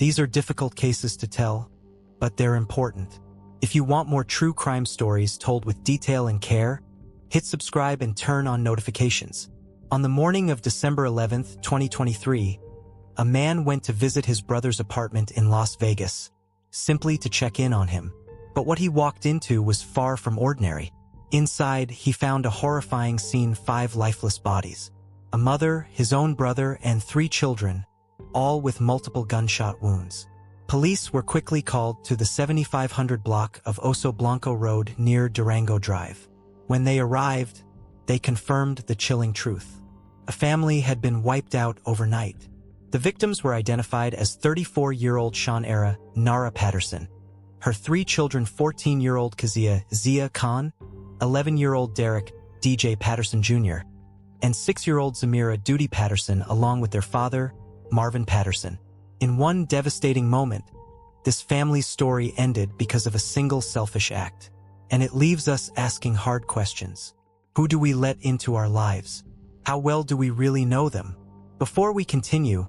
These are difficult cases to tell, but they're important. If you want more true crime stories told with detail and care, hit subscribe and turn on notifications. On the morning of December 11th, 2023, a man went to visit his brother's apartment in Las Vegas, simply to check in on him. But what he walked into was far from ordinary. Inside, he found a horrifying scene: 5 lifeless bodies. A mother, his own brother, and 3 children, all with multiple gunshot wounds. Police were quickly called to the 7500 block of Oso Blanco Road near Durango Drive. When they arrived, they confirmed the chilling truth. A family had been wiped out overnight. The victims were identified as 34-year-old Shanara Patterson, her 3 children, 14-year-old Kezia Zia Khan, 11-year-old Derek DJ Patterson Jr., and 6-year-old Zamira Duty Patterson, along with their father, Marvin Patterson. In one devastating moment, this family's story ended because of a single selfish act. And it leaves us asking hard questions. Who do we let into our lives? How well do we really know them? Before we continue,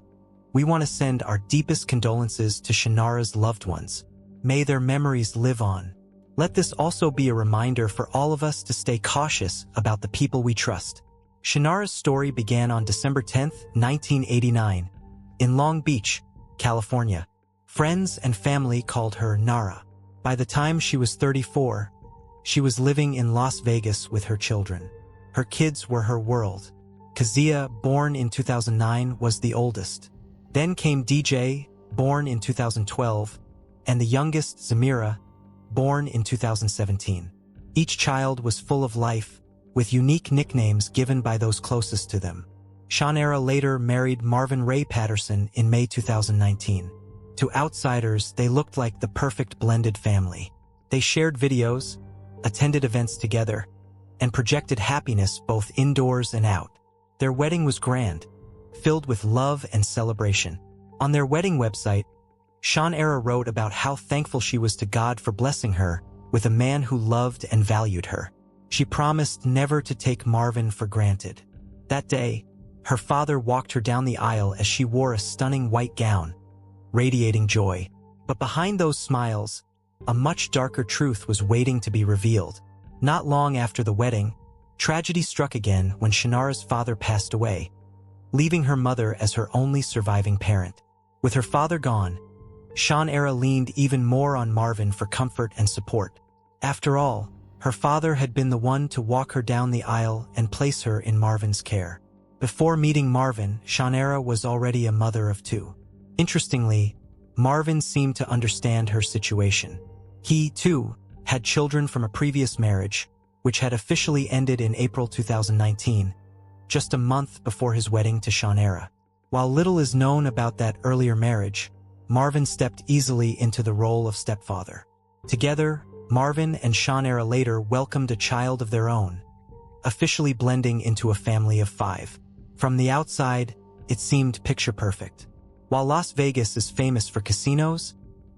we want to send our deepest condolences to Shanara's loved ones. May their memories live on. Let this also be a reminder for all of us to stay cautious about the people we trust. Shanara's story began on December 10, 1989, in Long Beach, California. Friends and family called her Nara. By the time she was 34, she was living in Las Vegas with her children. Her kids were her world. Kezia, born in 2009, was the oldest. Then came DJ, born in 2012, and the youngest, Zamira, born in 2017. Each child was full of life, with unique nicknames given by those closest to them. Shanara later married Marvin Patterson in May 2019. To outsiders, they looked like the perfect blended family. They shared videos, attended events together, and projected happiness both indoors and out. Their wedding was grand, filled with love and celebration. On their wedding website, Shanara wrote about how thankful she was to God for blessing her with a man who loved and valued her. She promised never to take Marvin for granted. That day, her father walked her down the aisle as she wore a stunning white gown, radiating joy. But behind those smiles, a much darker truth was waiting to be revealed. Not long after the wedding, tragedy struck again when Shanara's father passed away, leaving her mother as her only surviving parent. With her father gone, Shanara leaned even more on Marvin for comfort and support. After all, her father had been the one to walk her down the aisle and place her in Marvin's care. Before meeting Marvin, Shanara was already a mother of 2. Interestingly, Marvin seemed to understand her situation. He, too, had children from a previous marriage, which had officially ended in April 2019, just a month before his wedding to Shanara. While little is known about that earlier marriage, Marvin stepped easily into the role of stepfather. Together, Marvin and Shanara later welcomed a child of their own, officially blending into a family of 5. From the outside, it seemed picture-perfect. While Las Vegas is famous for casinos,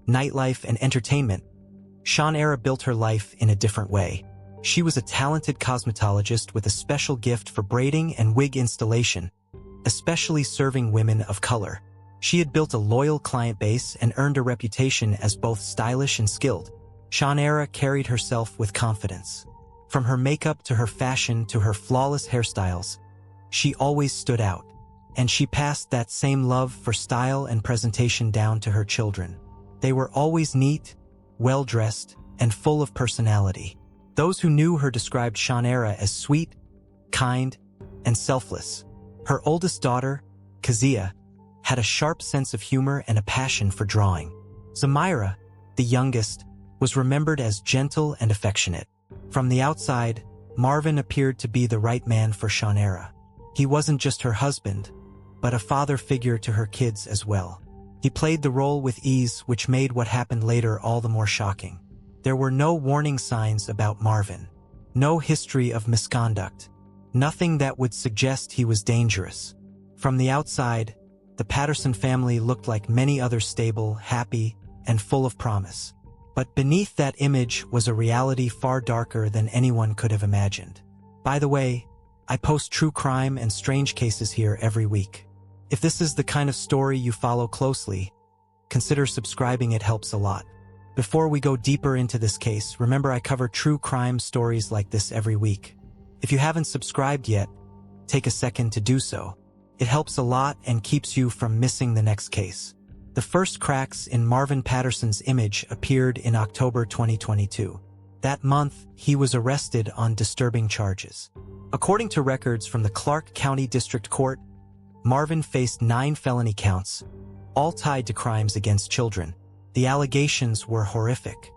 nightlife, and entertainment, Shanara built her life in a different way. She was a talented cosmetologist with a special gift for braiding and wig installation, especially serving women of color. She had built a loyal client base and earned a reputation as both stylish and skilled. Shanara carried herself with confidence. From her makeup to her fashion to her flawless hairstyles, she always stood out. And she passed that same love for style and presentation down to her children. They were always neat, well-dressed, and full of personality. Those who knew her described Shanara as sweet, kind, and selfless. Her oldest daughter, Kezia, had a sharp sense of humor and a passion for drawing. Zamira, the youngest, was remembered as gentle and affectionate. From the outside, Marvin appeared to be the right man for Shanara. He wasn't just her husband, but a father figure to her kids as well. He played the role with ease, which made what happened later all the more shocking. There were no warning signs about Marvin, no history of misconduct, nothing that would suggest he was dangerous. From the outside, the Patterson family looked like many others, stable, happy, and full of promise. But beneath that image was a reality far darker than anyone could have imagined. By the way, I post true crime and strange cases here every week. If this is the kind of story you follow closely, consider subscribing, it helps a lot. Before we go deeper into this case, remember I cover true crime stories like this every week. If you haven't subscribed yet, take a second to do so. It helps a lot and keeps you from missing the next case. The first cracks in Marvin Patterson's image appeared in October 2022. That month, he was arrested on disturbing charges. According to records from the Clark County District Court, Marvin faced 9 felony counts, all tied to crimes against children. The allegations were horrific.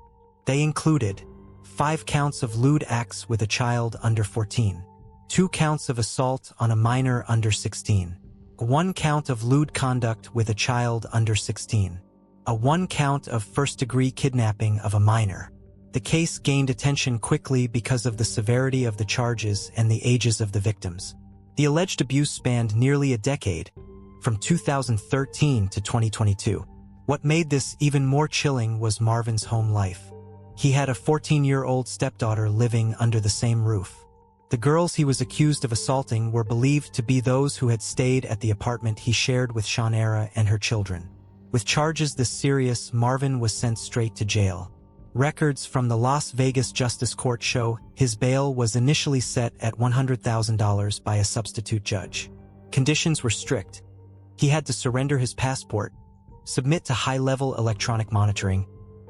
They included 5 counts of lewd acts with a child under 14, 2 counts of assault on a minor under 16, 1 count of lewd conduct with a child under 16, a 1 count of first-degree kidnapping of a minor. The case gained attention quickly because of the severity of the charges and the ages of the victims. The alleged abuse spanned nearly a decade, from 2013 to 2022. What made this even more chilling was Marvin's home life. He had a 14-year-old stepdaughter living under the same roof. The girls he was accused of assaulting were believed to be those who had stayed at the apartment he shared with Shanara and her children. With charges this serious, Marvin was sent straight to jail. Records from the Las Vegas Justice Court show his bail was initially set at $100,000 by a substitute judge. Conditions were strict. He had to surrender his passport, submit to high-level electronic monitoring,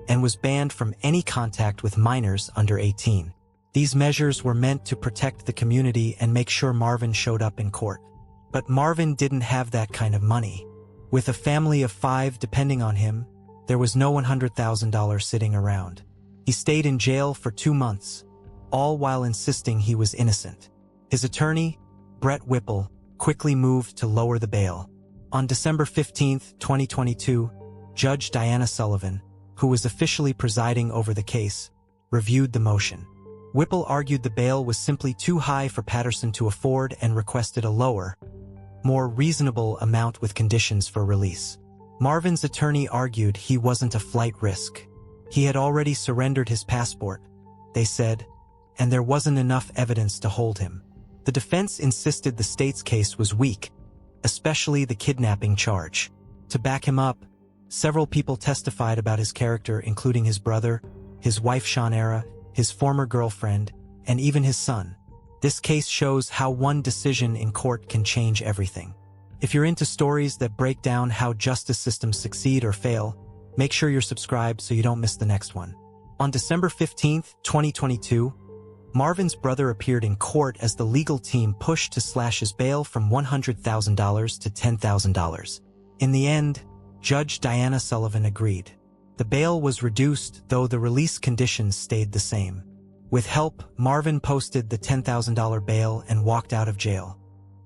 and was banned from any contact with minors under 18. These measures were meant to protect the community and make sure Marvin showed up in court. But Marvin didn't have that kind of money. With a family of 5 depending on him, there was no $100,000 sitting around. He stayed in jail for 2 months, all while insisting he was innocent. His attorney, Brett Whipple, quickly moved to lower the bail. On December 15, 2022, Judge Diana Sullivan, who was officially presiding over the case, reviewed the motion. Whipple argued the bail was simply too high for Patterson to afford and requested a lower, more reasonable amount with conditions for release. Marvin's attorney argued he wasn't a flight risk. He had already surrendered his passport, they said, and there wasn't enough evidence to hold him. The defense insisted the state's case was weak, especially the kidnapping charge. To back him up, several people testified about his character, including his brother, his wife Shanara, his former girlfriend, and even his son. This case shows how one decision in court can change everything. If you're into stories that break down how justice systems succeed or fail, make sure you're subscribed so you don't miss the next one. On December 15, 2022, Marvin's brother appeared in court as the legal team pushed to slash his bail from $100,000 to $10,000. In the end, Judge Diana Sullivan agreed. The bail was reduced, though the release conditions stayed the same. With help, Marvin posted the $10,000 bail and walked out of jail.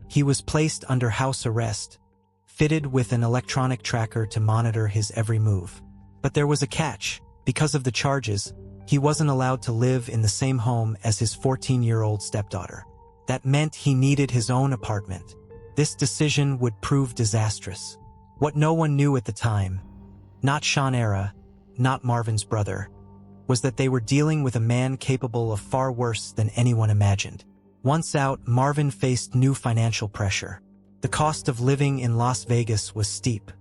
He was placed under house arrest, fitted with an electronic tracker to monitor his every move. But there was a catch. Because of the charges, he wasn't allowed to live in the same home as his 14-year-old stepdaughter. That meant he needed his own apartment. This decision would prove disastrous. What no one knew at the time, not Shanara, not Marvin's brother, was that they were dealing with a man capable of far worse than anyone imagined. Once out, Marvin faced new financial pressure. The cost of living in Las Vegas was steep.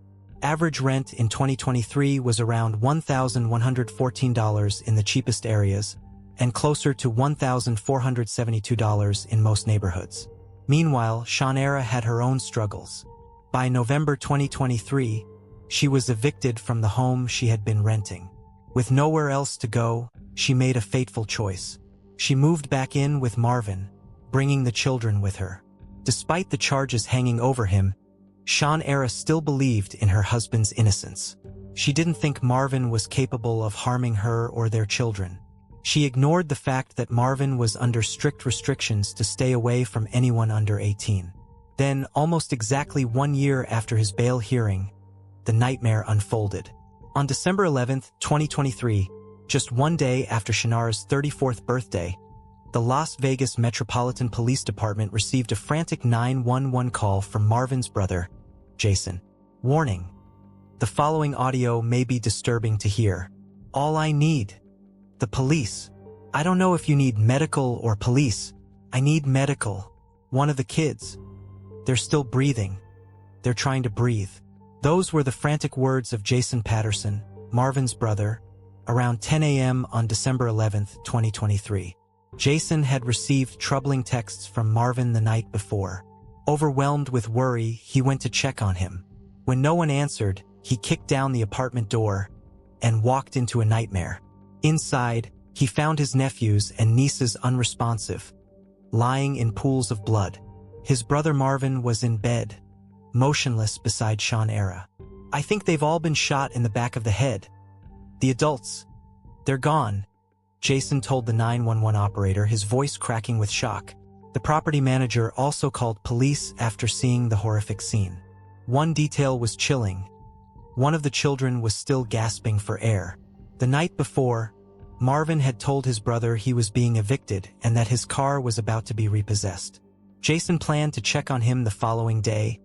Average rent in 2023 was around $1,114 in the cheapest areas, and closer to $1,472 in most neighborhoods. Meanwhile, Shanara had her own struggles. By November 2023, she was evicted from the home she had been renting. With nowhere else to go, she made a fateful choice. She moved back in with Marvin, bringing the children with her. Despite the charges hanging over him, Shanara still believed in her husband's innocence. She didn't think Marvin was capable of harming her or their children. She ignored the fact that Marvin was under strict restrictions to stay away from anyone under 18. Then, almost exactly 1 year after his bail hearing, the nightmare unfolded. On December 11, 2023, just 1 day after Shanara's 34th birthday, the Las Vegas Metropolitan Police Department received a frantic 911 call from Marvin's brother, Jason. Warning: the following audio may be disturbing to hear. All I need. The police. I don't know if you need medical or police. I need medical. One of the kids. They're still breathing. They're trying to breathe. Those were the frantic words of Jason Patterson, Marvin's brother, around 10 a.m. on December 11, 2023. Jason had received troubling texts from Marvin the night before. Overwhelmed with worry, he went to check on him. When no one answered, he kicked down the apartment door and walked into a nightmare. Inside, he found his nephews and nieces unresponsive, lying in pools of blood. His brother Marvin was in bed, motionless beside Shanara. "I think they've all been shot in the back of the head. The adults, they're gone," Jason told the 911 operator, his voice cracking with shock. The property manager also called police after seeing the horrific scene. One detail was chilling. One of the children was still gasping for air. The night before, Marvin had told his brother he was being evicted and that his car was about to be repossessed. Jason planned to check on him the following day,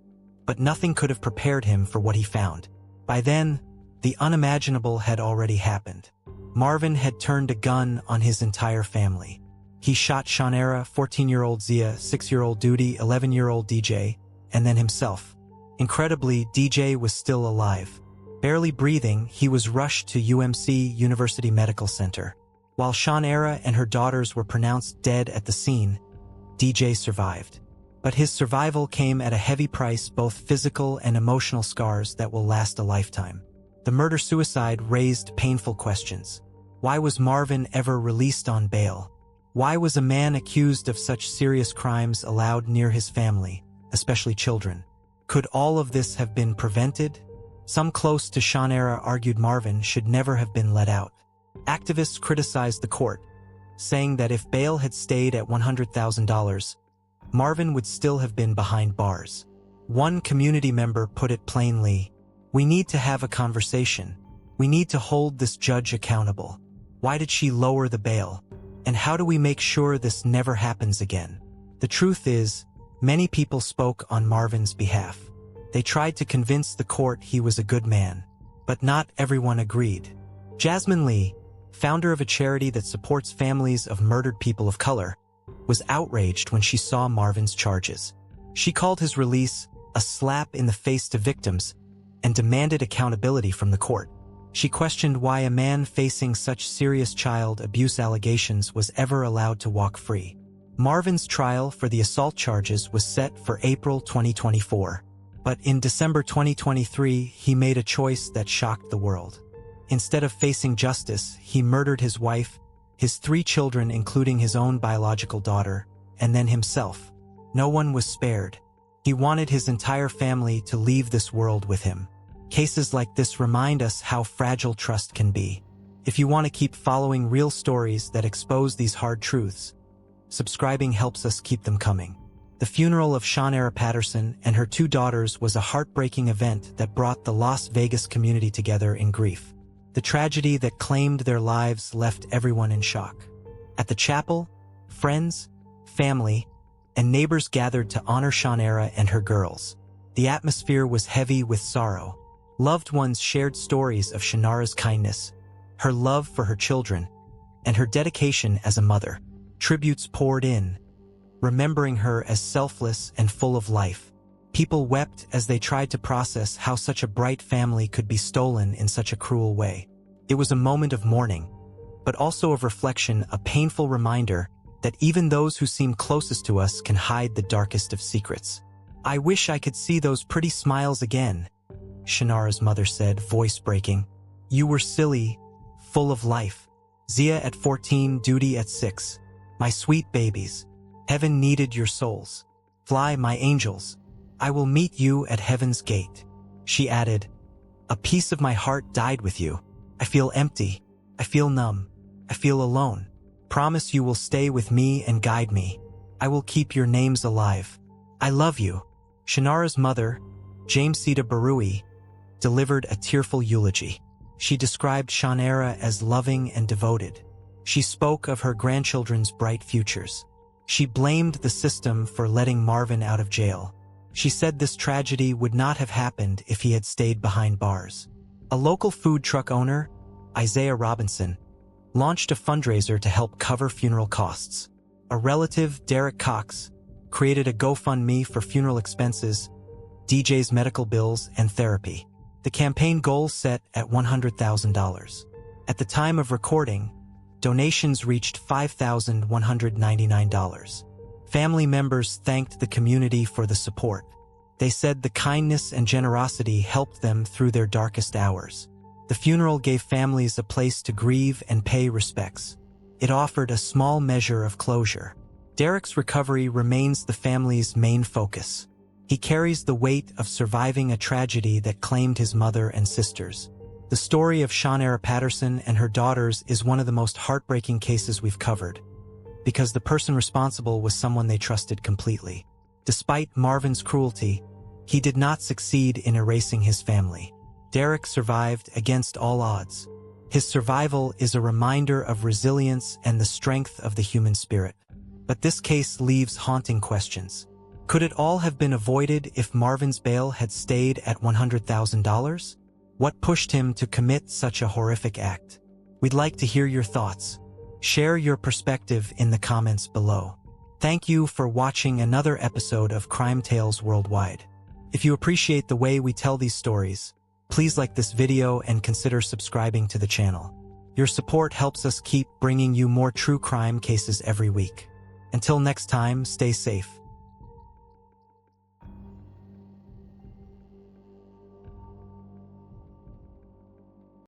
but nothing could have prepared him for what he found. By then, the unimaginable had already happened. Marvin had turned a gun on his entire family. He shot Shanara, 14-year-old Zia, 6-year-old Duty, 11-year-old DJ, and then himself. Incredibly, DJ was still alive. Barely breathing, he was rushed to UMC University Medical Center. While Shanara and her daughters were pronounced dead at the scene, DJ survived. But his survival came at a heavy price, both physical and emotional scars that will last a lifetime. The murder-suicide raised painful questions. Why was Marvin ever released on bail? Why was a man accused of such serious crimes allowed near his family, especially children? Could all of this have been prevented? Some close to Shanara argued Marvin should never have been let out. Activists criticized the court, saying that if bail had stayed at $100,000, Marvin would still have been behind bars. One community member put it plainly, "We need to have a conversation. We need to hold this judge accountable. Why did she lower the bail? And how do we make sure this never happens again?" The truth is, many people spoke on Marvin's behalf. They tried to convince the court he was a good man, but not everyone agreed. Jasmine Lee, founder of a charity that supports families of murdered people of color, was outraged when she saw Marvin's charges. She called his release a slap in the face to victims and demanded accountability from the court. She questioned why a man facing such serious child abuse allegations was ever allowed to walk free. Marvin's trial for the assault charges was set for April 2024, but in December 2023, he made a choice that shocked the world. Instead of facing justice, he murdered his wife, his 3 children including his own biological daughter, and then himself. No one was spared. He wanted his entire family to leave this world with him. Cases like this remind us how fragile trust can be. If you want to keep following real stories that expose these hard truths, subscribing helps us keep them coming. The funeral of Shanara Patterson and her 2 daughters was a heartbreaking event that brought the Las Vegas community together in grief. The tragedy that claimed their lives left everyone in shock. At the chapel, friends, family, and neighbors gathered to honor Shanara and her girls. The atmosphere was heavy with sorrow. Loved ones shared stories of Shanara's kindness, her love for her children, and her dedication as a mother. Tributes poured in, remembering her as selfless and full of life. People wept as they tried to process how such a bright family could be stolen in such a cruel way. It was a moment of mourning, but also of reflection, a painful reminder that even those who seem closest to us can hide the darkest of secrets. "I wish I could see those pretty smiles again," Shanara's mother said, voice breaking. "You were silly, full of life. Zia at 14, Duty at 6. My sweet babies. Heaven needed your souls. Fly, my angels. I will meet you at heaven's gate." She added, "A piece of my heart died with you. I feel empty. I feel numb. I feel alone. Promise you will stay with me and guide me. I will keep your names alive. I love you." Shanara's mother, Jamesita Barui, delivered a tearful eulogy. She described Shanara as loving and devoted. She spoke of her grandchildren's bright futures. She blamed the system for letting Marvin out of jail. She said this tragedy would not have happened if he had stayed behind bars. A local food truck owner, Isaiah Robinson, launched a fundraiser to help cover funeral costs. A relative, Derek Cox, created a GoFundMe for funeral expenses, DJ's medical bills, and therapy. The campaign goal set at $100,000. At the time of recording, donations reached $5,199. Family members thanked the community for the support. They said the kindness and generosity helped them through their darkest hours. The funeral gave families a place to grieve and pay respects. It offered a small measure of closure. Derek's recovery remains the family's main focus. He carries the weight of surviving a tragedy that claimed his mother and sisters. The story of Shanara Patterson and her daughters is one of the most heartbreaking cases we've covered, because the person responsible was someone they trusted completely. Despite Marvin's cruelty, he did not succeed in erasing his family. Derek survived against all odds. His survival is a reminder of resilience and the strength of the human spirit. But this case leaves haunting questions. Could it all have been avoided if Marvin's bail had stayed at $100,000? What pushed him to commit such a horrific act? We'd like to hear your thoughts. Share your perspective in the comments below. Thank you for watching another episode of Crime Tales Worldwide. If you appreciate the way we tell these stories, please like this video and consider subscribing to the channel. Your support helps us keep bringing you more true crime cases every week. Until next time, stay safe.